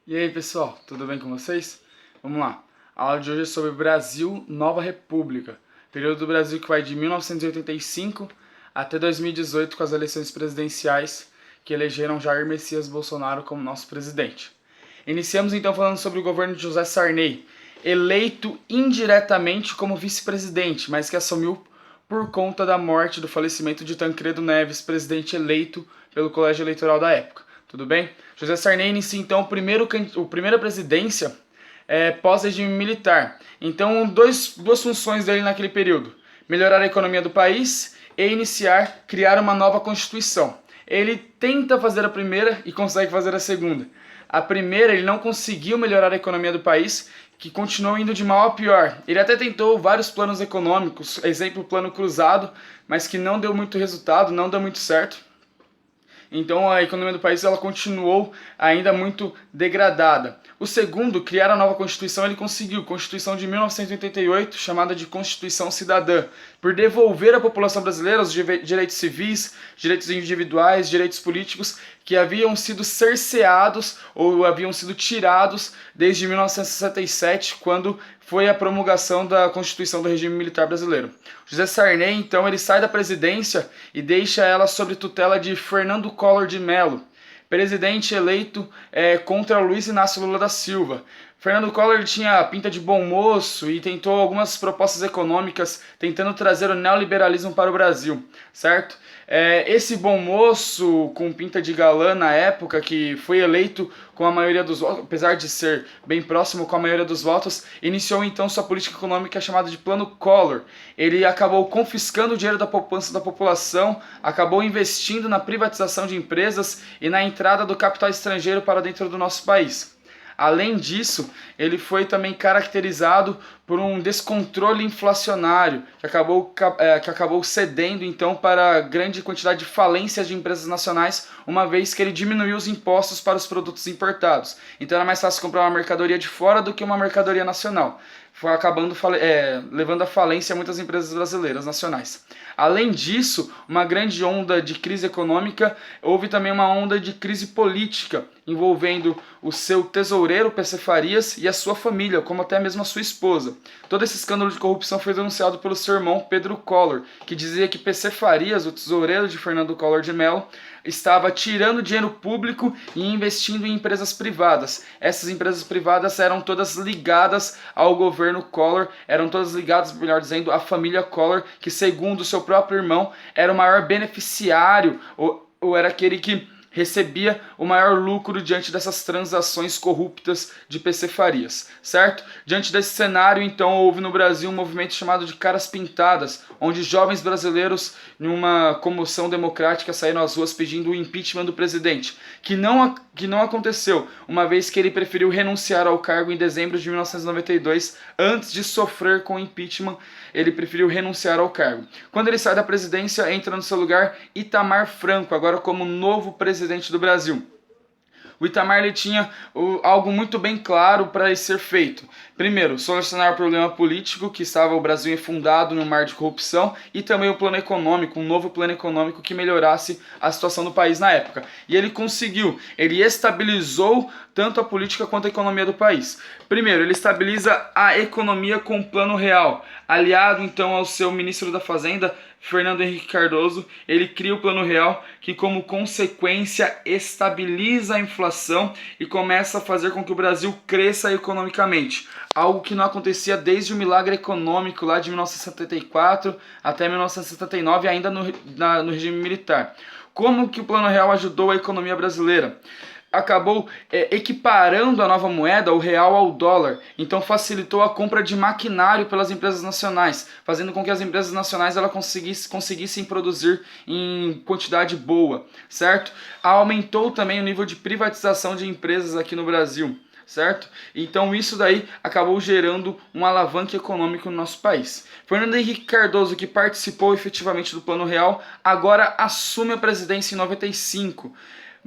E aí pessoal, tudo bem com vocês? Vamos lá. A aula de hoje é sobre Brasil, Nova República, período do Brasil que vai de 1985 até 2018 com as eleições presidenciais que elegeram Jair Messias Bolsonaro como nosso presidente. Iniciamos então falando sobre o governo de José Sarney, eleito indiretamente como vice-presidente, mas que assumiu por conta da morte do falecimento de Tancredo Neves, presidente eleito pelo colégio eleitoral da época. Tudo bem? José Sarney inicia então a primeira presidência pós-regime militar. Então, duas funções dele naquele período: melhorar a economia do país e criar uma nova Constituição. Ele tenta fazer a primeira e consegue fazer a segunda. A primeira, ele não conseguiu melhorar a economia do país, que continuou indo de mal a pior. Ele até tentou vários planos econômicos, exemplo, o Plano Cruzado, mas que não deu muito resultado, não deu muito certo. Então a economia do país ela continuou ainda muito degradada. O segundo, criar a nova Constituição, ele conseguiu. Constituição de 1988, chamada de Constituição Cidadã, por devolver à população brasileira os direitos civis, direitos individuais, direitos políticos que haviam sido cerceados ou haviam sido tirados desde 1967, quando foi a promulgação da Constituição do Regime Militar Brasileiro. José Sarney, então, ele sai da presidência e deixa ela sob tutela de Fernando Collor de Mello, presidente eleito contra Luiz Inácio Lula da Silva. Fernando Collor tinha pinta de bom moço e tentou algumas propostas econômicas tentando trazer o neoliberalismo para o Brasil, certo? Esse bom moço com pinta de galã na época, que foi eleito com a maioria dos votos, apesar de ser bem próximo com a maioria dos votos, iniciou então sua política econômica chamada de Plano Collor. Ele acabou confiscando o dinheiro da poupança da população, acabou investindo na privatização de empresas e na entrada do capital estrangeiro para dentro do nosso país. Além disso, ele foi também caracterizado por um descontrole inflacionário, que acabou cedendo então para grande quantidade de falências de empresas nacionais, uma vez que ele diminuiu os impostos para os produtos importados. Então era mais fácil comprar uma mercadoria de fora do que uma mercadoria nacional. Foi acabando levando à falência muitas empresas brasileiras nacionais. Além disso, uma grande onda de crise econômica, houve também uma onda de crise política, envolvendo o seu tesoureiro, PC Farias, e a sua família, como até mesmo a sua esposa. Todo esse escândalo de corrupção foi denunciado pelo seu irmão Pedro Collor, que dizia que PC Farias, o tesoureiro de Fernando Collor de Mello, estava tirando dinheiro público e investindo em empresas privadas. Essas empresas privadas eram todas ligadas ao governo Collor, eram todas ligadas, melhor dizendo, à família Collor, que segundo seu próprio irmão era o maior beneficiário, ou era aquele que recebia o maior lucro diante dessas transações corruptas de PC Farias, certo? Diante desse cenário, então, houve no Brasil um movimento chamado de Caras Pintadas, onde jovens brasileiros, em uma comoção democrática, saíram às ruas pedindo o impeachment do presidente, que não aconteceu, uma vez que ele preferiu renunciar ao cargo em dezembro de 1992, antes de sofrer com o impeachment. Ele preferiu renunciar ao cargo. Quando ele sai da presidência, entra no seu lugar Itamar Franco, agora como novo presidente do Brasil. O Itamar ele tinha algo muito bem claro para ser feito. Primeiro, solucionar o problema político, que estava o Brasil afundado no mar de corrupção, e também o plano econômico, um novo plano econômico que melhorasse a situação do país na época. E ele conseguiu, ele estabilizou tanto a política quanto a economia do país. Primeiro, ele estabiliza a economia com o Plano Real, aliado então ao seu ministro da Fazenda, Fernando Henrique Cardoso. Ele cria o Plano Real, que como consequência estabiliza a inflação e começa a fazer com que o Brasil cresça economicamente. Algo que não acontecia desde o milagre econômico lá de 1974 até 1979, ainda no regime militar. Como que o Plano Real ajudou a economia brasileira? Acabou equiparando a nova moeda, o real, ao dólar. Então facilitou a compra de maquinário pelas empresas nacionais, fazendo com que as empresas nacionais elas conseguissem produzir em quantidade boa, certo? Aumentou também o nível de privatização de empresas aqui no Brasil, certo? Então isso daí acabou gerando um alavanque econômico no nosso país. Fernando Henrique Cardoso, que participou efetivamente do Plano Real, agora assume a presidência em 95.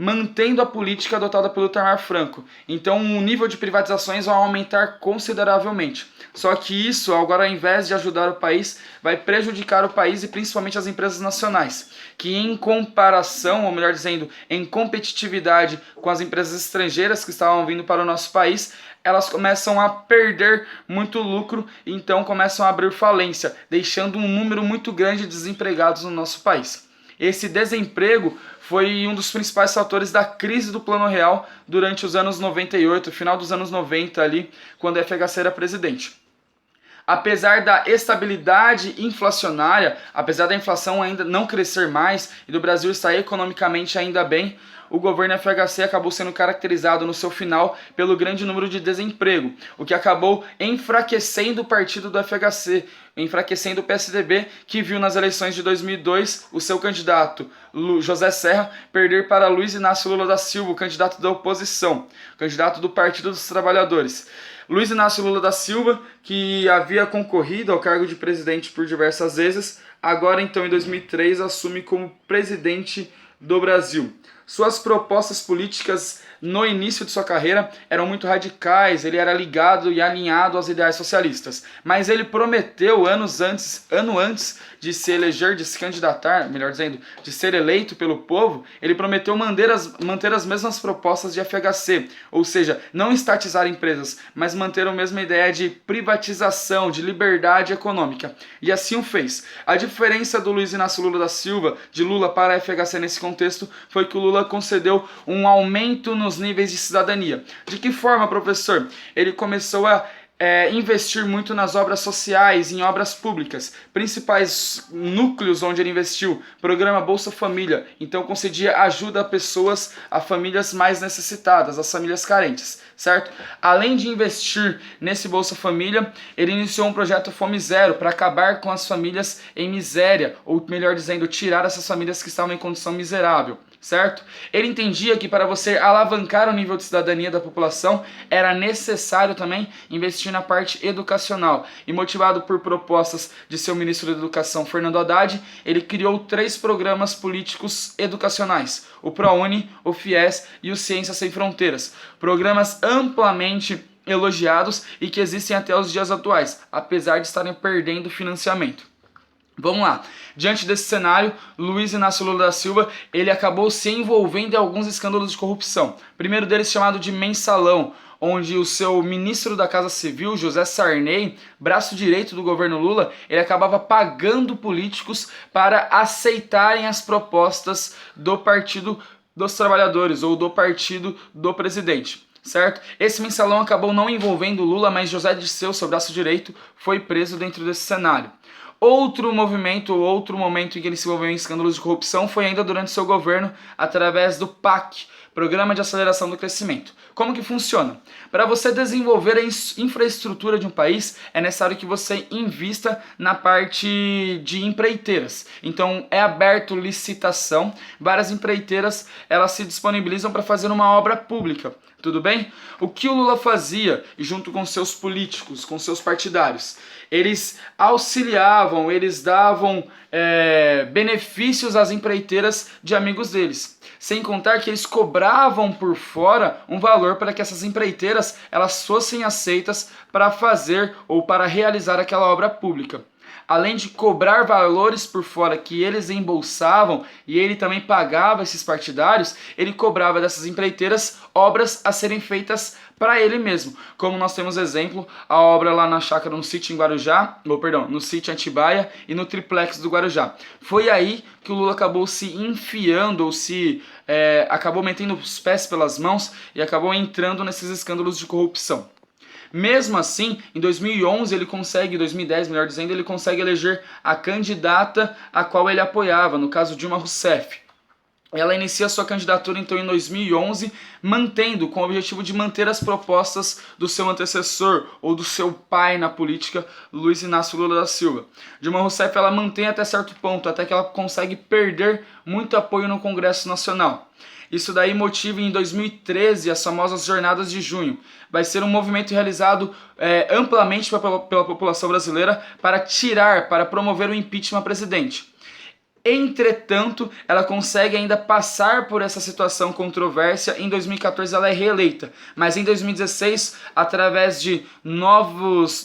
mantendo a política adotada pelo Itamar Franco. Então o nível de privatizações vai aumentar consideravelmente. Só que isso, agora, ao invés de ajudar o país, vai prejudicar o país e principalmente as empresas nacionais, que em comparação, ou melhor dizendo, em competitividade com as empresas estrangeiras que estavam vindo para o nosso país, elas começam a perder muito lucro e então começam a abrir falência, deixando um número muito grande de desempregados no nosso país. Esse desemprego foi um dos principais fatores da crise do Plano Real durante os anos 98, final dos anos 90 ali, quando a FHC era presidente. Apesar da estabilidade inflacionária, apesar da inflação ainda não crescer mais e do Brasil estar economicamente ainda bem, o governo FHC acabou sendo caracterizado no seu final pelo grande número de desemprego, o que acabou enfraquecendo o partido do FHC, enfraquecendo o PSDB, que viu nas eleições de 2002 o seu candidato, José Serra, perder para Luiz Inácio Lula da Silva, o candidato da oposição, candidato do Partido dos Trabalhadores. Luiz Inácio Lula da Silva, que havia concorrido ao cargo de presidente por diversas vezes, agora então em 2003 assume como presidente do Brasil. Suas propostas políticas no início de sua carreira eram muito radicais, ele era ligado e alinhado aos ideais socialistas, mas ele prometeu ano antes de se eleger, de se candidatar, melhor dizendo, de ser eleito pelo povo, ele prometeu manter as mesmas propostas de FHC, ou seja, não estatizar empresas, mas manter a mesma ideia de privatização, de liberdade econômica, e assim o fez. A diferença do Luiz Inácio Lula da Silva, de Lula para a FHC nesse contexto, foi que o Lula concedeu um aumento nos níveis de cidadania. De que forma, professor? Ele começou a investir muito nas obras sociais, em obras públicas. Principais núcleos onde ele investiu: programa Bolsa Família, então concedia ajuda a pessoas, a famílias mais necessitadas, as famílias carentes, certo? Além de investir nesse Bolsa Família, ele iniciou um projeto Fome Zero para acabar com as famílias em miséria, ou melhor dizendo, tirar essas famílias que estavam em condição miserável, certo? Ele entendia que para você alavancar o nível de cidadania da população era necessário também investir na parte educacional, e motivado por propostas de seu ministro da Educação, Fernando Haddad, ele criou 3 programas políticos educacionais: o ProUni, o FIES e o Ciências Sem Fronteiras, programas amplamente elogiados e que existem até os dias atuais, apesar de estarem perdendo financiamento. Vamos lá. Diante desse cenário, Luiz Inácio Lula da Silva, ele acabou se envolvendo em alguns escândalos de corrupção. O primeiro deles chamado de Mensalão, onde o seu ministro da Casa Civil, José Sarney, braço direito do governo Lula, ele acabava pagando políticos para aceitarem as propostas do Partido dos Trabalhadores ou do partido do presidente, certo? Esse mensalão acabou não envolvendo Lula, mas José Dirceu, seu braço direito, foi preso dentro desse cenário. Outro momento em que ele se envolveu em escândalos de corrupção foi ainda durante seu governo, através do PAC, Programa de Aceleração do Crescimento. Como que funciona? Para você desenvolver a infraestrutura de um país, é necessário que você invista na parte de empreiteiras. Então é aberto licitação, várias empreiteiras elas se disponibilizam para fazer uma obra pública. Tudo bem? O que o Lula fazia, junto com seus políticos, com seus partidários? Eles auxiliavam, eles davam benefícios às empreiteiras de amigos deles. Sem contar que eles cobravam por fora um valor para que essas empreiteiras elas fossem aceitas para fazer ou para realizar aquela obra pública. Além de cobrar valores por fora que eles embolsavam e ele também pagava esses partidários, ele cobrava dessas empreiteiras obras a serem feitas para ele mesmo. Como nós temos exemplo, a obra lá na chácara no sítio em Guarujá, no sítio Atibaia e no triplex do Guarujá. Foi aí que o Lula acabou se enfiando ou acabou metendo os pés pelas mãos e acabou entrando nesses escândalos de corrupção. Mesmo assim, em 2011 2010 melhor dizendo, ele consegue eleger a candidata a qual ele apoiava, no caso Dilma Rousseff. Ela inicia sua candidatura então em 2011, com o objetivo de manter as propostas do seu antecessor ou do seu pai na política, Luiz Inácio Lula da Silva. Dilma Rousseff ela mantém até certo ponto, até que ela consegue perder muito apoio no Congresso Nacional. Isso daí motiva em 2013 as famosas Jornadas de Junho. Vai ser um movimento realizado amplamente pela população brasileira para promover o impeachment ao presidente. Entretanto, ela consegue ainda passar por essa situação controversa. Em 2014 ela é reeleita, mas em 2016, através de novos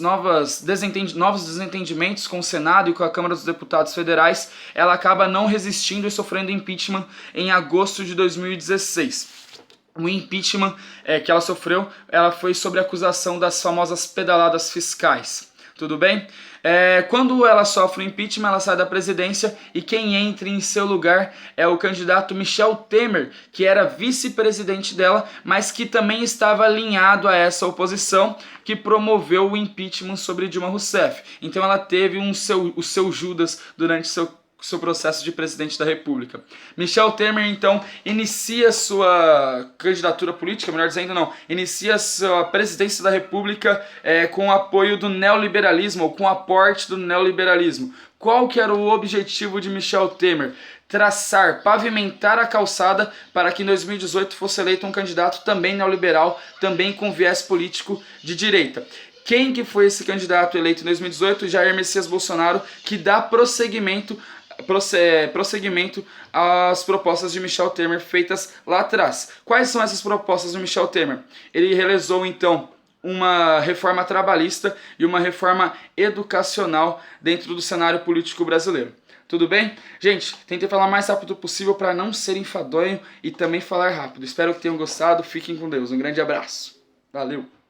desentendimentos com o Senado e com a Câmara dos Deputados Federais, ela acaba não resistindo e sofrendo impeachment em agosto de 2016. O impeachment que ela sofreu, ela foi sobre a acusação das famosas pedaladas fiscais. Tudo bem? Quando ela sofre o impeachment, ela sai da presidência e quem entra em seu lugar é o candidato Michel Temer, que era vice-presidente dela, mas que também estava alinhado a essa oposição que promoveu o impeachment sobre Dilma Rousseff. Então ela teve o seu Judas durante seu processo de presidente da República. Michel Temer, então, inicia sua candidatura política, melhor dizendo, não, inicia sua presidência da República com o apoio do neoliberalismo, ou com o aporte do neoliberalismo. Qual que era o objetivo de Michel Temer? Pavimentar a calçada para que em 2018 fosse eleito um candidato também neoliberal, também com viés político de direita. Quem que foi esse candidato eleito em 2018? Jair Messias Bolsonaro, que dá prosseguimento às propostas de Michel Temer feitas lá atrás. Quais são essas propostas de Michel Temer? Ele realizou, então, uma reforma trabalhista e uma reforma educacional dentro do cenário político brasileiro. Tudo bem? Gente, tentei falar o mais rápido possível para não ser enfadonho e também falar rápido. Espero que tenham gostado. Fiquem com Deus. Um grande abraço. Valeu!